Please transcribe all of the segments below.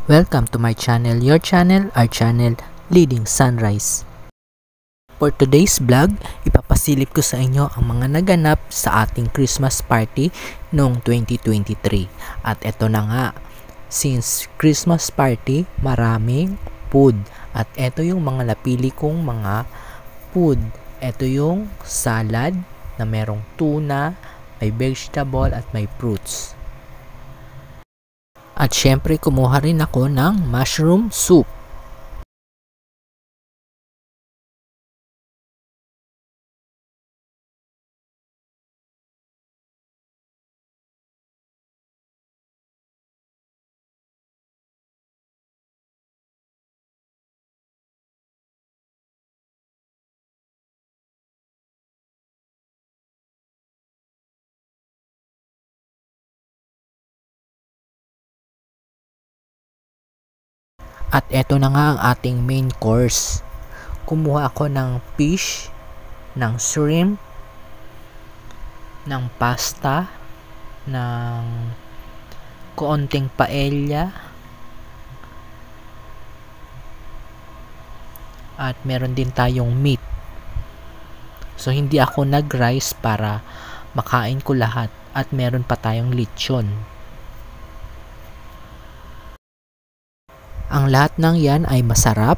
Welcome to my channel, your channel, our channel, Leading Sunrise. For today's vlog, ipapasilip ko sa inyo ang mga naganap sa ating Christmas party noong 2023. At eto na nga, since Christmas party, maraming food. At eto yung mga napili kong mga food. Eto yung salad na merong tuna, may vegetable at may fruits. At syempre kumuha rin ako ng mushroom soup. At eto na nga ang ating main course. Kumuha ako ng fish, ng shrimp, ng pasta, ng konting paella, at meron din tayong meat. So hindi ako nag-rice para makain ko lahat, at meron pa tayong lechon. Ang lahat ng yan ay masarap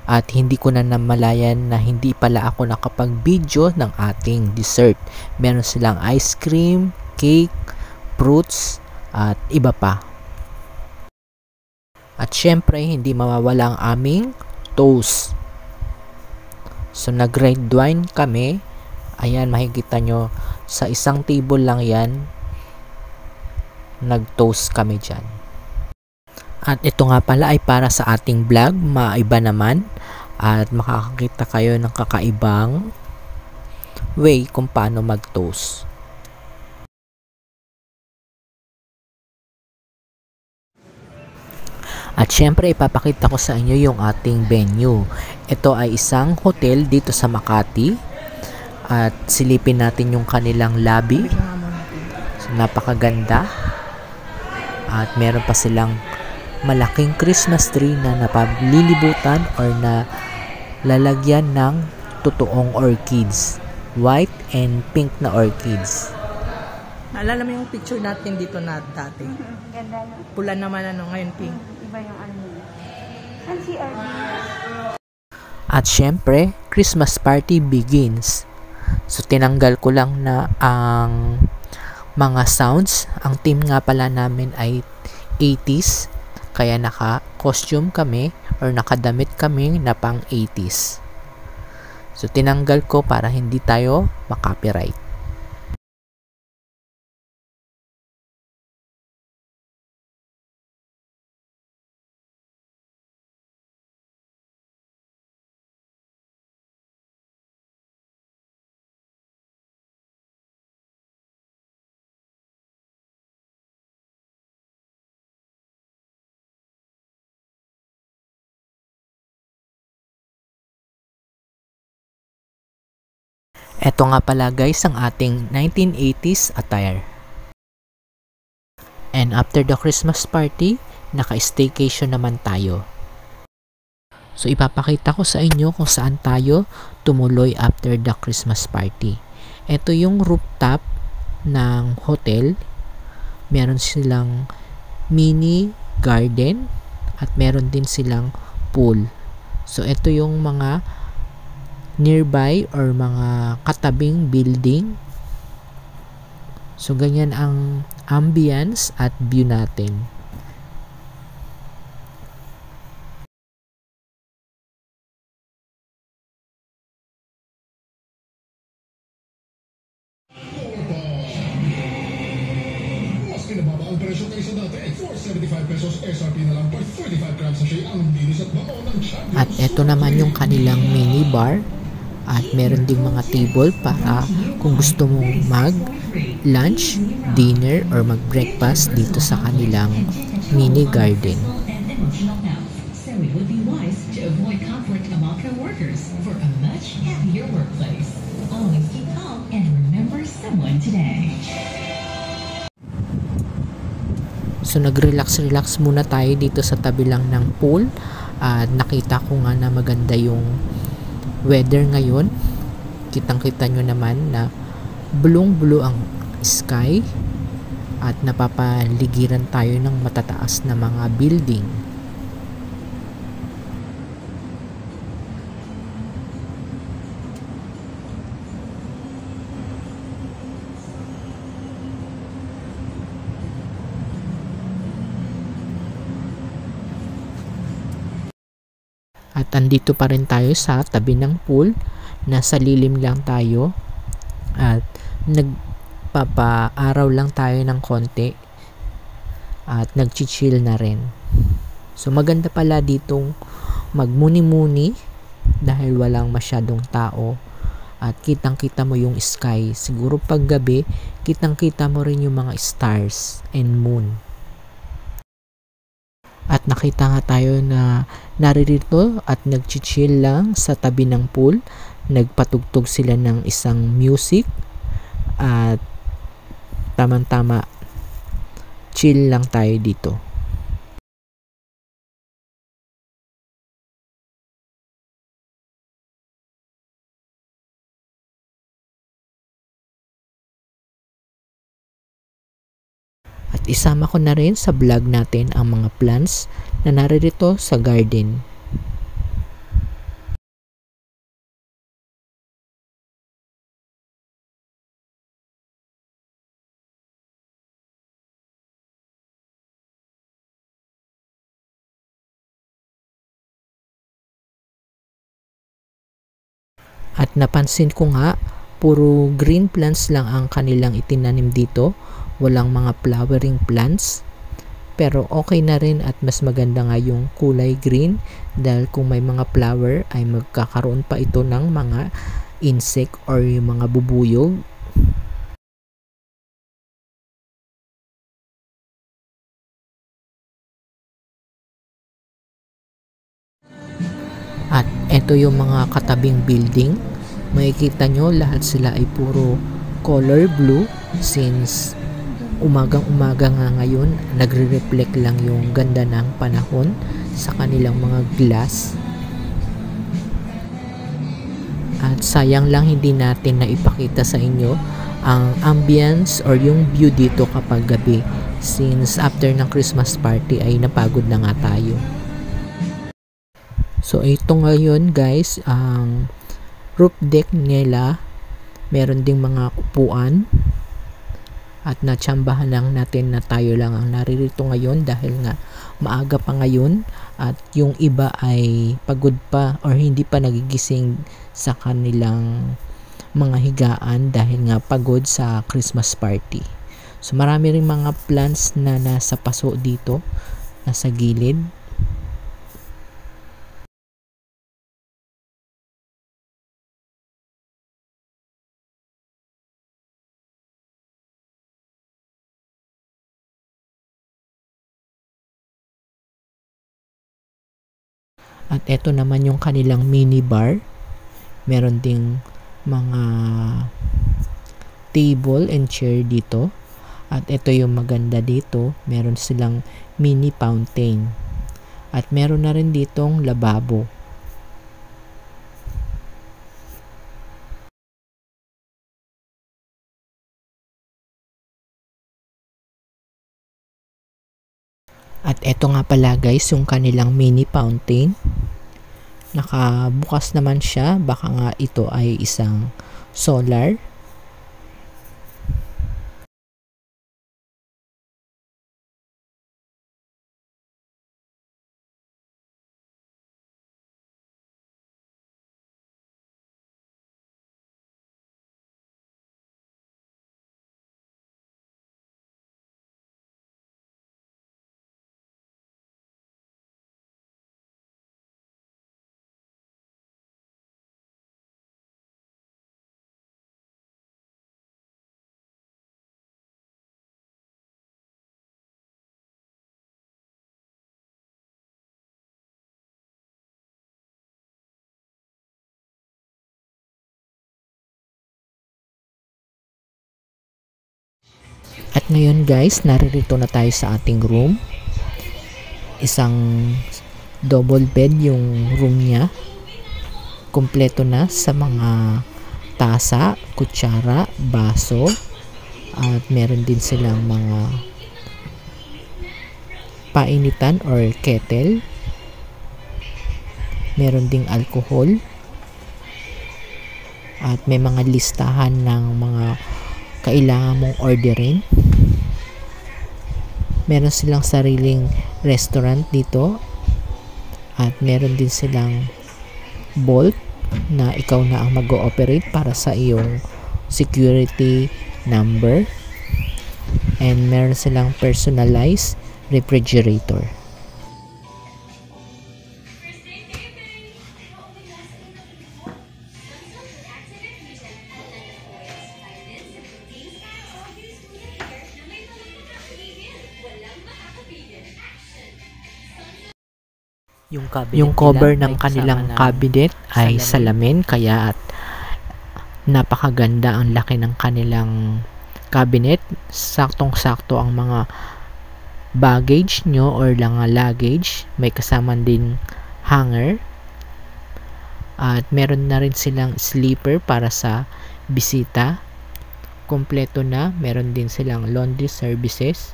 at hindi ko na namalayan na hindi pala ako nakapag-video ng ating dessert. Meron silang ice cream, cake, fruits at iba pa. At syempre hindi mawawala ang aming toast. So nag-red wine kami. Ayan, makikita nyo sa isang table lang yan. Nag-toast kami dyan. At ito nga pala ay para sa ating vlog, maiba naman at makakakita kayo ng kakaibang way kung paano mag-toast. At syempre ipapakita ko sa inyo yung ating venue. Ito ay isang hotel dito sa Makati at silipin natin yung kanilang lobby. So, napakaganda at meron pa silang malaking Christmas tree na napaglilibutan or na lalagyan ng totoong orchids. White and pink na orchids. Naalala mo yung picture natin dito na dati? Ganda no? Pula naman ngayon pink. Iba yung ano. Saan si RB? At syempre, Christmas party begins. So tinanggal ko lang na ang mga sounds. Ang team nga pala namin ay 80s. Kaya naka-costume kami or nakadamit kami na pang 80s. So, tinanggal ko para hindi tayo makopyright. Ito nga pala guys ang ating 1980s attire. And after the Christmas party, naka-staycation naman tayo. So ipapakita ko sa inyo kung saan tayo tumuloy after the Christmas party. Ito yung rooftop ng hotel. Meron silang mini garden at meron din silang pool. So ito yung mga nearby or mga katabing building. So ganyan ang ambience at view natin. Mas pinababa ang presyo kaysa dati. 475 pesos SRP na lang per 35 grams sachet ang linis at baon ng Champions. At ito naman yung kanilang mini bar. At meron ding mga table para kung gusto mong mag-lunch, dinner, or mag-breakfast dito sa kanilang mini garden. So it would be wise to avoid conflict among co-workers for a much happier workplace. Always keep calm and remember someone today. So nag-relax muna tayo dito sa tabi lang ng pool at nakita ko nga na maganda yung weather ngayon. Kitang-kita nyo naman na blue ang sky at napapaligiran tayo ng matataas na mga building. At andito pa rin tayo sa tabi ng pool. Nasa lilim lang tayo at nagpapaaraw lang tayo ng konti at nagchichill na rin. So maganda pala ditong magmuni-muni dahil walang masyadong tao at kitang-kita mo yung sky. Siguro pag gabi, kitang-kita mo rin yung mga stars and moon. At nakita nga tayo na naririto at nagchichill lang sa tabi ng pool. Nagpatugtog sila ng isang music at tamang-tama chill lang tayo dito. At isama ko na rin sa vlog natin ang mga plants na naririto sa garden. At napansin ko nga, puro green plants lang ang kanilang itinanim dito. Walang mga flowering plants. Pero okay na rin at mas maganda nga yung kulay green dahil kung may mga flower ay magkakaroon pa ito ng mga insect or yung mga bubuyog. At ito yung mga katabing building. Makikita nyo lahat sila ay puro color blue since umagang-umaga nga ngayon, nagre-reflect lang yung ganda ng panahon sa kanilang mga glass. At sayang lang hindi natin naipakita sa inyo ang ambience or yung view dito kapag gabi since after ng Christmas party ay napagod na nga tayo. So ito ngayon guys, ang roof deck nila, meron ding mga upuan. At natsambahan lang natin na tayo lang ang naririto ngayon dahil nga maaga pa ngayon at yung iba ay pagod pa or hindi pa nagigising sa kanilang mga higaan dahil nga pagod sa Christmas party. So marami ring mga plants na nasa paso dito, nasa gilid. At eto naman yung kanilang mini bar. Meron ding mga table and chair dito. At ito yung maganda dito. Meron silang mini fountain. At meron na rin ditong lababo. At eto nga pala guys, yung kanilang mini fountain. Nakabukas naman siya. Baka nga ito ay isang solar. At ngayon guys, naririto na tayo sa ating room. Isang double bed yung room niya. Kompleto na sa mga tasa, kutsara, baso, at meron din silang mga painitan or kettle. Meron ding alcohol. At may mga listahan ng mga kailangan mong orderin. Meron silang sariling restaurant dito. At meron din silang vault na ikaw na ang mag-ooperate para sa iyong security number. And meron silang personalized refrigerator. Yung cover ng kanilang cabinet ay salamin, kaya at napakaganda ang laki ng kanilang cabinet. Saktong-sakto ang mga baggage nyo or mga luggage. May kasama din hanger. At meron na rin silang sleeper para sa bisita. Kompleto na. Meron din silang laundry services.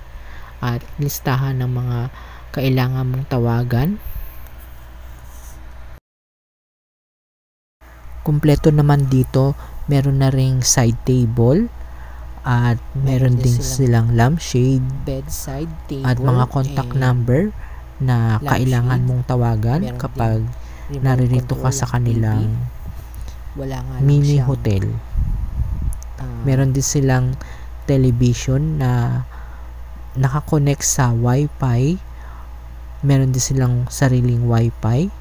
At listahan ng mga kailangan mong tawagan. Kompleto naman dito, meron na ring side table at meron din silang lampshade, bedside table, at mga contact number na kailangan mong tawagan kapag naririto ka sa kanilang mini hotel. Meron din silang television na nakakonect sa wifi. Meron din silang sariling wifi.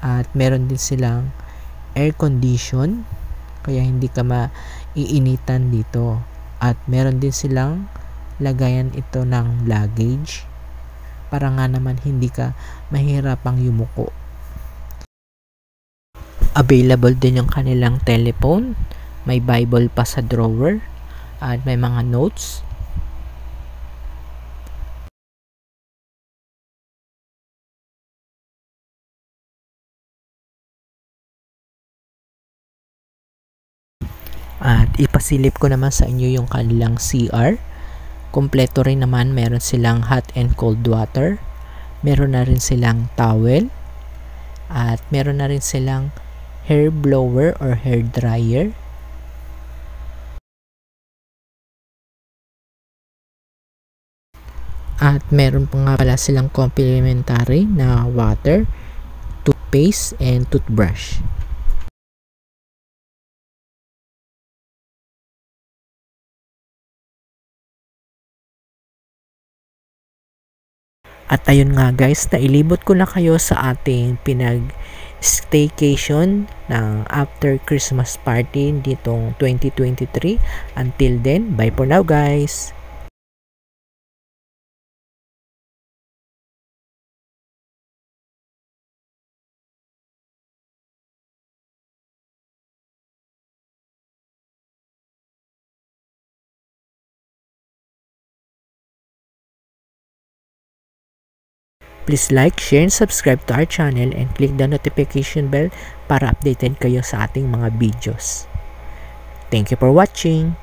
At meron din silang air condition, kaya hindi ka maiinitan dito. At meron din silang lagayan ito ng luggage para nga naman hindi ka mahirapang yumuko. Available din yung kanilang telephone. May Bible pa sa drawer. At may mga notes. At ipasilip ko naman sa inyo yung kanilang CR. Kompleto rin naman, meron silang hot and cold water. Meron na rin silang towel. At meron na rin silang hair blower or hair dryer. At meron pa nga pala silang complimentary na water, toothpaste, and toothbrush. At ayun nga guys, nailibot ko na kayo sa ating pinag-staycation ng after Christmas party ditong 2023. Until then, bye for now guys! Please like, share, and subscribe to our channel and click the notification bell para updated kayo sa ating mga videos. Thank you for watching!